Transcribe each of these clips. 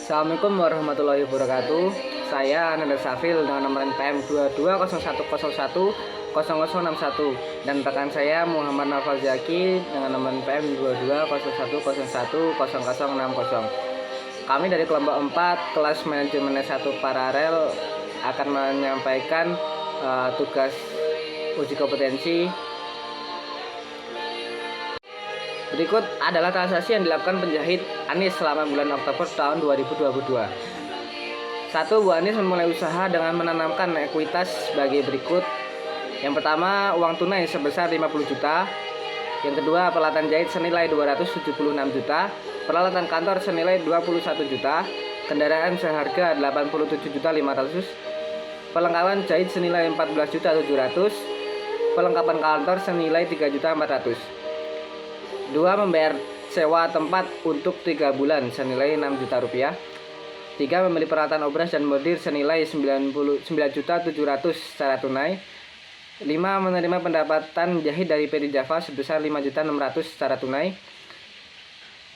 Assalamualaikum warahmatullahi wabarakatuh. Saya Ananda Safil dengan nomor NPM 2201010061 dan rekan saya Muhammad Naufal Zaki dengan nomor NPM 2201010060. Kami dari kelompok 4 kelas manajemen S1 paralel akan menyampaikan tugas uji kompetensi. Berikut adalah transaksi yang dilakukan penjahit Anis selama bulan Oktober tahun 2022. 1. Bu Anis memulai usaha dengan menanamkan ekuitas sebagai berikut. Yang pertama, uang tunai sebesar 50 juta. Yang kedua, peralatan jahit senilai 276 juta. Peralatan kantor senilai 21 juta. Kendaraan seharga 87.500. Perlengkapan jahit senilai 14.700. Perlengkapan kantor senilai 3.400. 2. Membayar sewa tempat untuk 3 bulan senilai 6 juta rupiah. 3. Membeli peralatan obras dan bordir senilai 9.700.000 secara tunai. 5. Menerima pendapatan jahit dari PT Java sebesar 5.600.000 secara tunai.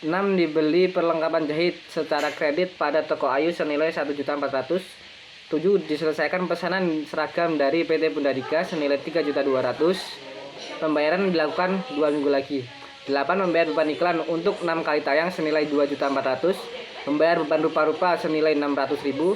6. Dibeli perlengkapan jahit secara kredit pada toko Ayu senilai 1.400.000. 7. Diselesaikan pesanan seragam dari PT Bundadika senilai 3.200.000. Pembayaran dilakukan 2 minggu lagi. 8. Membayar beban iklan untuk 6 kali tayang senilai 2.400.000. Membayar beban rupa-rupa senilai 600.000.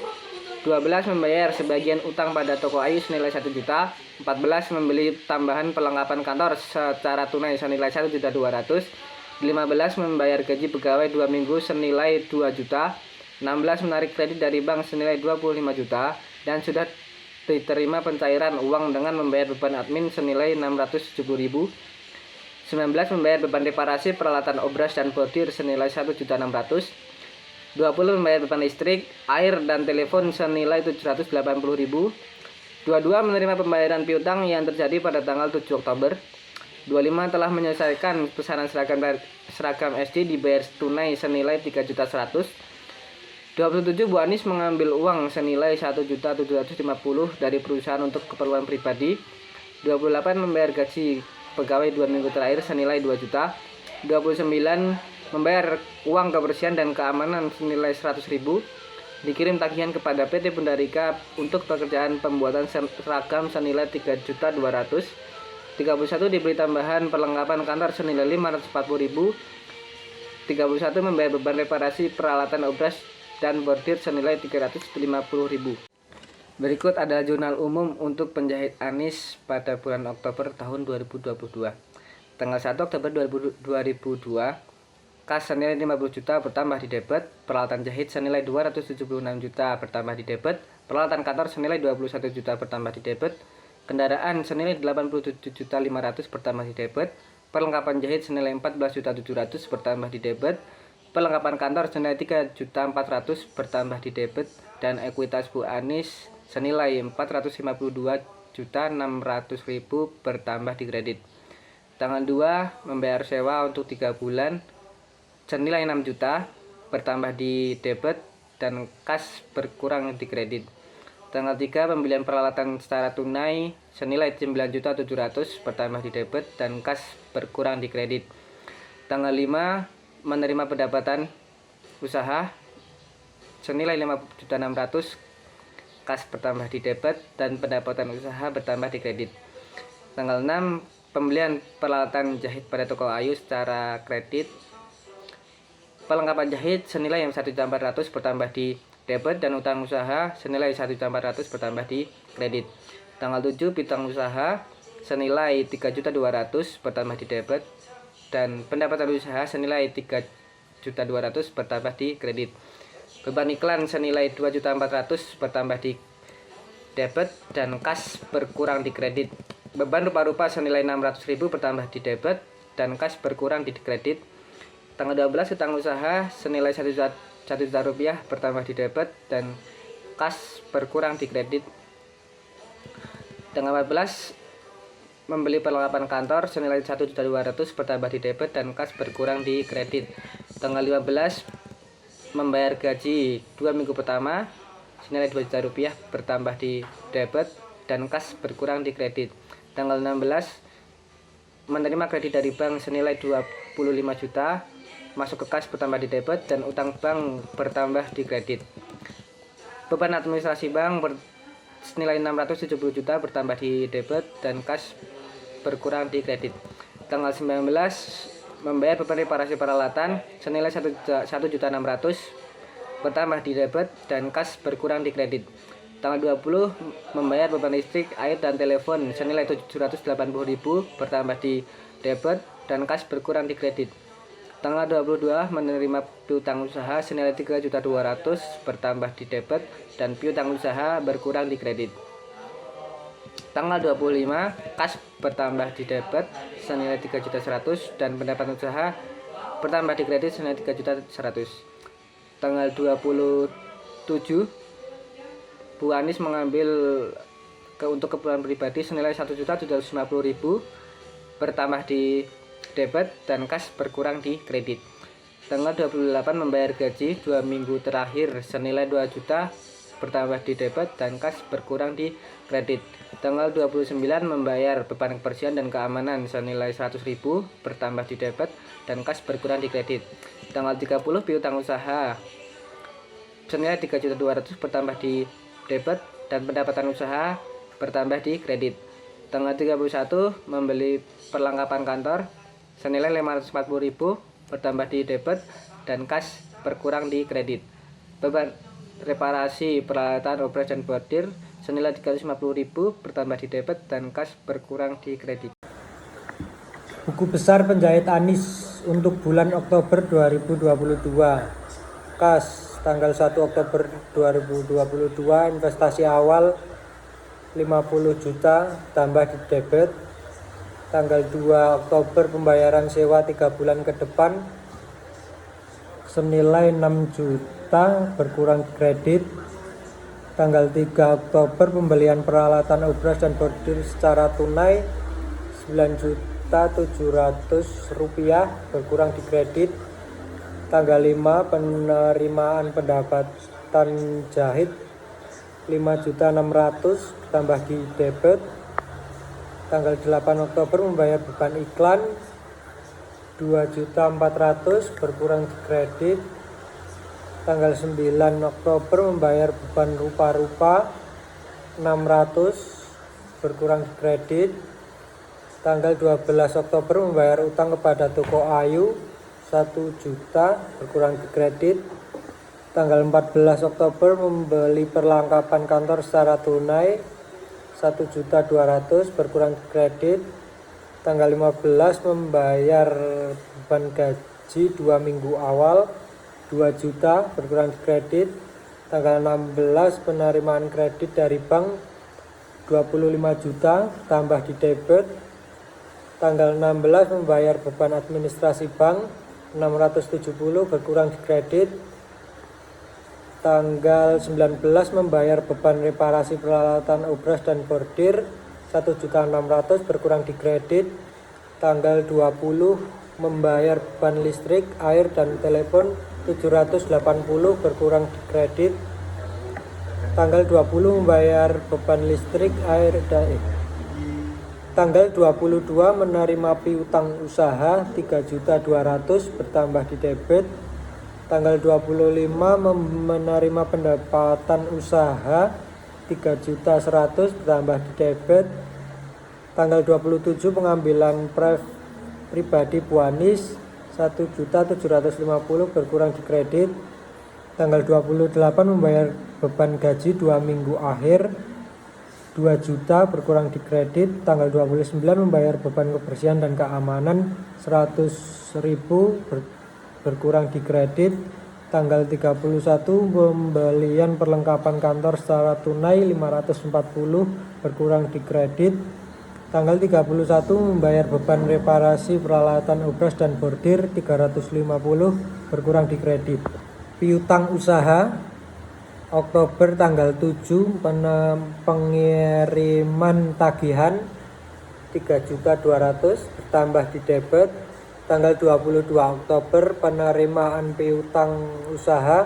12. Membayar sebagian utang pada toko Ayu senilai 1 juta. 14. Membeli tambahan perlengkapan kantor secara tunai senilai 1.200.000. 15. Membayar gaji pegawai 2 minggu senilai 2 juta. 16. Menarik kredit dari bank senilai 25 juta. Dan sudah diterima pencairan uang dengan membayar beban admin senilai 670.000. 19. Membayar beban reparasi peralatan obras dan bordir senilai 1.600.000. 20. Membayar beban listrik, air, dan telepon senilai 780.000. 22. Menerima pembayaran piutang yang terjadi pada tanggal 7 Oktober. 25. Telah menyelesaikan pesanan seragam SD dibayar tunai senilai 3.100.000. 27. Bu Anis mengambil uang senilai 1.750.000 dari perusahaan untuk keperluan pribadi. 28. Membayar gaji pegawai 2 minggu terakhir senilai 2 juta. 29. Membayar uang kebersihan dan keamanan senilai 100.000. Dikirim tagihan kepada PT Bundadika untuk pekerjaan pembuatan seragam senilai 3.200.000. 31. Dibeli tambahan perlengkapan kantor senilai 540.000. 31. Membayar beban reparasi peralatan obras dan bordir senilai 350.000. Berikut adalah jurnal umum untuk penjahit Anis pada bulan Oktober tahun 2022. Tanggal 1 Oktober 2002, kas senilai 50 juta bertambah di debit, peralatan jahit senilai 276 juta bertambah di debit, peralatan kantor senilai 21 juta bertambah di debit, kendaraan senilai 87.500 bertambah di debit, perlengkapan jahit senilai 14.700 bertambah di debit, perlengkapan kantor senilai 3.400.000 bertambah di debit, dan ekuitas Bu Anis senilai 452.600.000 bertambah di kredit. Tanggal 2. Membayar sewa untuk 3 bulan senilai 6 juta bertambah di debit dan kas berkurang di kredit. Tanggal 3. Pembelian peralatan secara tunai senilai 9.700.000 bertambah di debit dan kas berkurang di kredit. Tanggal 5. Menerima pendapatan usaha senilai 5.600.000, kas bertambah di debit dan pendapatan usaha bertambah di kredit. Tanggal 6. Pembelian peralatan jahit pada toko Ayu secara kredit. Perlengkapan jahit senilai 1.400.000 bertambah di debit dan utang usaha senilai 1.400.000 bertambah di kredit. Tanggal 7. Piutang usaha senilai 3.200.000 bertambah di debit dan pendapatan usaha senilai 3.200.000 bertambah di kredit. Beban iklan senilai 2.400.000 bertambah di debit dan kas berkurang di kredit. Beban rupa-rupa senilai 600.000 bertambah di debit dan kas berkurang di kredit. Tanggal 12. Utang usaha senilai 1 juta rupiah bertambah di debit dan kas berkurang di kredit. Tanggal 14. Membeli perlengkapan kantor senilai 1.200.000 bertambah di debit dan kas berkurang di kredit. Tanggal 15. Membayar gaji 2 minggu pertama senilai 2 juta rupiah bertambah di debit dan kas berkurang di kredit. Tanggal 16. Menerima kredit dari bank senilai 25 juta. masuk ke kas bertambah di debit, dan utang bank bertambah di kredit. Beban administrasi bank senilai 670 juta bertambah di debit, dan kas berkurang di kredit. Tanggal 19 membayar beban reparasi peralatan senilai 1.600.000 bertambah di debit, dan kas berkurang di kredit. Tanggal 20 membayar beban listrik, air, dan telepon senilai 780.000 bertambah di debit, dan kas berkurang di kredit. Tanggal 22 menerima piutang usaha senilai 3.200.000 bertambah di debit, dan piutang usaha berkurang di kredit. Tanggal 25 kas bertambah di debit senilai 3.100.000 dan pendapatan usaha bertambah di kredit senilai 3.100.000. Tanggal 27 Bu Anis mengambil untuk keperluan pribadi senilai 1.750.000 bertambah di debit, dan kas berkurang di kredit. Tanggal 28 membayar gaji 2 minggu terakhir senilai 2 juta bertambah di debit, dan kas berkurang di kredit. Tanggal 29 membayar beban kebersihan dan keamanan senilai 100.000 bertambah di debit, dan kas berkurang di kredit. Tanggal 30 piutang usaha senilai 3.200.000 bertambah di debit, dan pendapatan usaha bertambah di kredit. Tanggal 31 membeli perlengkapan kantor senilai 540.000 bertambah di debit, dan kas berkurang di kredit. Beban reparasi peralatan obras dan bordir senilai 350.000 bertambah di debit, dan kas berkurang di kredit. Buku besar penjahit Anis untuk bulan Oktober 2022. Kas tanggal 1 Oktober 2022, investasi awal 50 juta tambah di debit. Tanggal 2 Oktober pembayaran sewa 3 bulan ke depan senilai 6 juta berkurang di kredit. Tanggal 3 Oktober pembelian peralatan obras dan bordir secara tunai 9.700.000 rupiah berkurang di kredit. Tanggal 5 penerimaan pendapatan jahit 5.600.000 tambah di debit. Tanggal 8 Oktober membayar beban iklan 2.400.000 berkurang di kredit. Tanggal 9 Oktober membayar beban rupa-rupa 600 berkurang di kredit. Tanggal 12 Oktober membayar utang kepada toko Ayu 1 juta berkurang di kredit. Tanggal 14 Oktober membeli perlengkapan kantor secara tunai 1.200.000 berkurang di kredit. Tanggal 15 membayar beban gaji 2 minggu awal 2 juta berkurang di kredit. Tanggal 16 penerimaan kredit dari bank 25 juta tambah di debit. Tanggal 16 membayar beban administrasi bank 670 berkurang di kredit. Tanggal 19 membayar beban reparasi peralatan obras dan bordir 1.600.000 berkurang di kredit. Tanggal 20 membayar beban listrik, air, dan telepon 780 berkurang di kredit. Tanggal 20 membayar beban listrik, air, dan Tanggal 22 menerima piutang usaha 3.200.000 bertambah di debit. Tanggal 25 menerima pendapatan usaha 3.100.000 bertambah di debit. Tanggal 27 pengambilan pribadi Bu Anis 1.750.000 berkurang di kredit. Tanggal 28 membayar beban gaji 2 minggu akhir 2 juta berkurang di kredit. Tanggal 29 membayar beban kebersihan dan keamanan 100.000 berkurang di kredit. Tanggal 31 pembelian perlengkapan kantor secara tunai 540 berkurang di kredit. Tanggal 31 membayar beban reparasi peralatan obras dan bordir 350 berkurang di kredit. Piutang usaha Oktober tanggal 7 pengiriman tagihan 3.200.000 bertambah di debit. Tanggal 22 Oktober penerimaan piutang usaha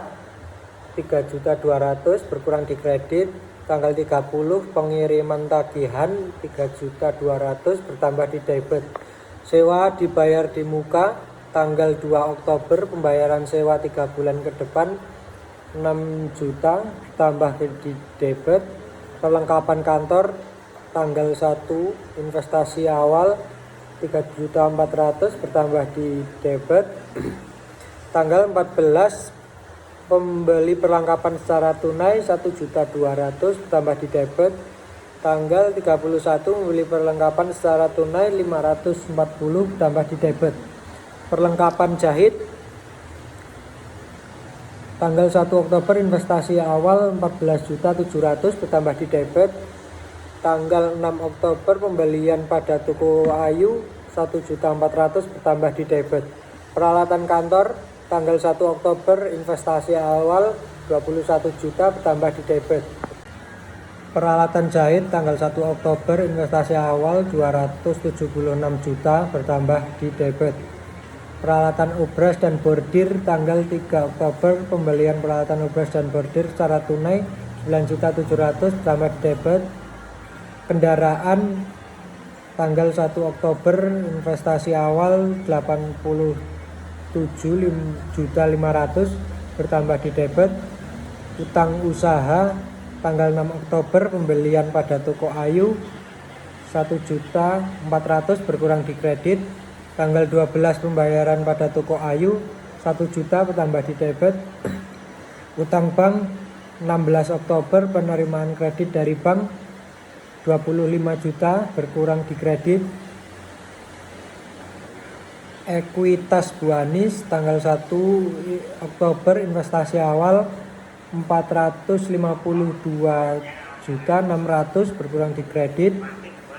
3.200.000 berkurang di kredit. Tanggal 30 pengiriman tagihan 3.200.000 bertambah di debit. Sewa dibayar di muka tanggal 2 Oktober pembayaran sewa 3 bulan ke depan 6 juta tambah di debit. Perlengkapan kantor tanggal 1 investasi awal 3.400.000 bertambah di debit. Tanggal 14 pembeli perlengkapan secara tunai 1.200.000 bertambah di debit. Tanggal 31 membeli perlengkapan secara tunai 540 bertambah di debit. Perlengkapan jahit tanggal 1 Oktober investasi awal 14.700.000 bertambah di debit. Tanggal 6 Oktober pembelian pada toko Ayu 1.400.000 bertambah di debit. Peralatan kantor tanggal 1 Oktober investasi awal 21 juta bertambah di debit. Peralatan jahit tanggal 1 Oktober investasi awal 276 juta bertambah di debit. Peralatan obras dan bordir tanggal 3 Oktober pembelian peralatan obras dan bordir secara tunai 9.700.000 bertambah di debit. Kendaraan tanggal 1 Oktober investasi awal 87.500.000 bertambah di debit. Utang usaha tanggal 6 Oktober pembelian pada toko Ayu 1.400.000 berkurang di kredit. Tanggal 12 pembayaran pada toko Ayu 1 juta bertambah di debit. Utang bank 16 Oktober penerimaan kredit dari bank 25 juta berkurang di kredit. Ekuitas Buanis tanggal 1 Oktober investasi awal 452.600.000 berkurang di kredit.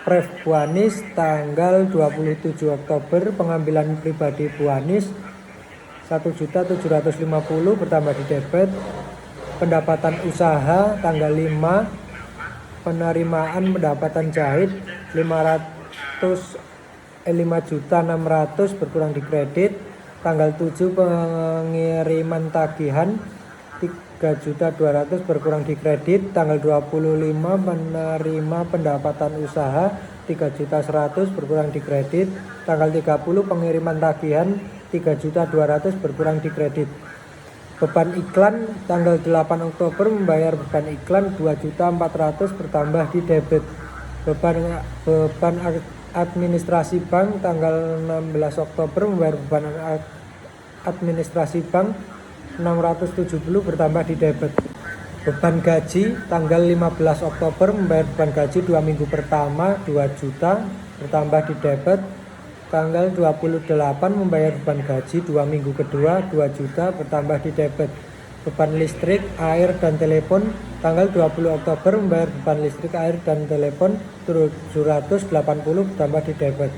Pref Buanis tanggal 27 Oktober pengambilan pribadi Buanis 1.750.000 bertambah di debit. Pendapatan usaha tanggal 5 penerimaan pendapatan jahit 5.600.000 berkurang di kredit. Tanggal 7 pengiriman tagihan 3.200.000 berkurang di kredit. Tanggal 25 menerima pendapatan usaha 3.100.000 berkurang di kredit. Tanggal 30 pengiriman tagihan 3.200.000 berkurang di kredit. Beban iklan tanggal 8 Oktober membayar beban iklan 2.400.000 bertambah di debit. Beban administrasi bank tanggal 16 Oktober membayar beban administrasi bank 670 bertambah di debit. Beban gaji tanggal 15 Oktober membayar beban gaji 2 minggu pertama 2 juta bertambah di debit. Tanggal 28 membayar beban gaji 2 minggu kedua 2 juta bertambah di debit. Beban listrik, air, dan telepon tanggal 20 Oktober membayar beban listrik, air, dan telepon 780 bertambah di debit.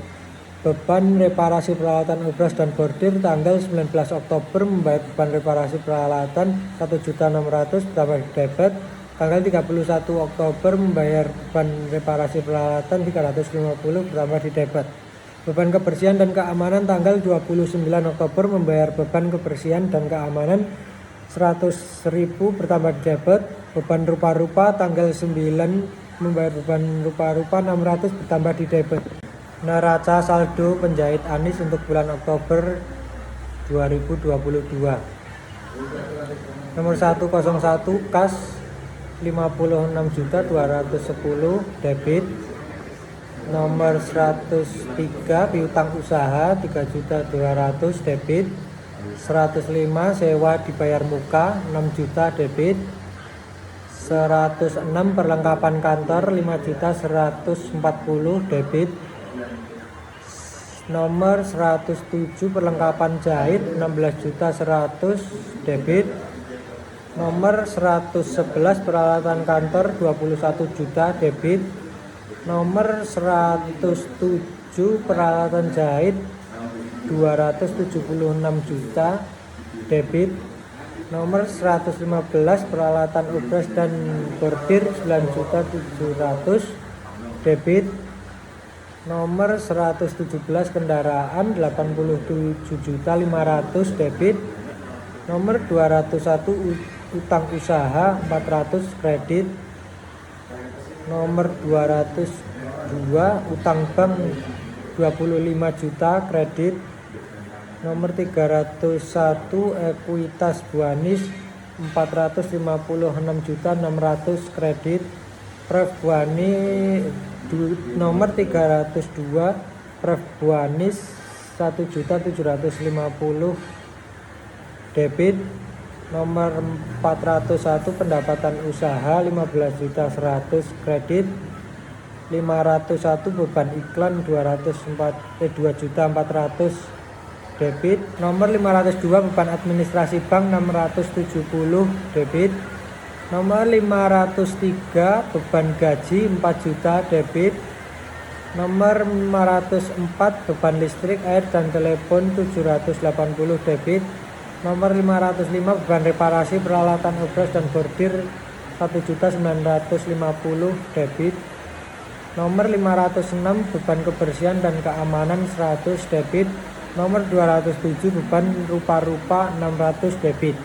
Beban reparasi peralatan obras dan bordir tanggal 19 Oktober membayar beban reparasi peralatan 1.600.000 bertambah di debit. Tanggal 31 Oktober membayar beban reparasi peralatan 350 bertambah di debit. Beban kebersihan dan keamanan tanggal 29 Oktober membayar beban kebersihan dan keamanan 100.000 bertambah di debit. Beban rupa-rupa tanggal 9 membayar beban rupa-rupa 600 bertambah di debit. Neraca saldo penjahit Anis untuk bulan Oktober 2022. Nomor 101 kas 56.210 debit. Nomor 103 piutang usaha 3.200.000 debit. 105 sewa dibayar muka 6 juta debit. 106 perlengkapan kantor 5.140 debit. Nomor 107 perlengkapan jahit 16.100 debit. Nomor 111 peralatan kantor 21 juta debit. Nomor 107 peralatan jahit 276 juta debit. Nomor 115 peralatan obras dan bordir 9.700.000 debit. Nomor 117 kendaraan 87.500.000 debit. Nomor 201 utang usaha 400 kredit. Nomor 202 utang bank 25 juta kredit. Nomor 301 ekuitas Bu Anis 456.600.000 kredit. Pref Bu Anis nomor 302 Pref Bu Anis 1.750.000 debit. Nomor 401 pendapatan usaha 15.100.000 kredit. 501 beban iklan 2.400.000 debit. Nomor 502 beban administrasi bank 670 debit. Nomor 503 beban gaji 4 juta debit. Nomor 504 beban listrik, air dan telepon 780 debit. Nomor 505 beban reparasi peralatan obras dan bordir 1.950 debit. Nomor 506 beban kebersihan dan keamanan 100 debit. Nomor 207 beban rupa-rupa 600 debit.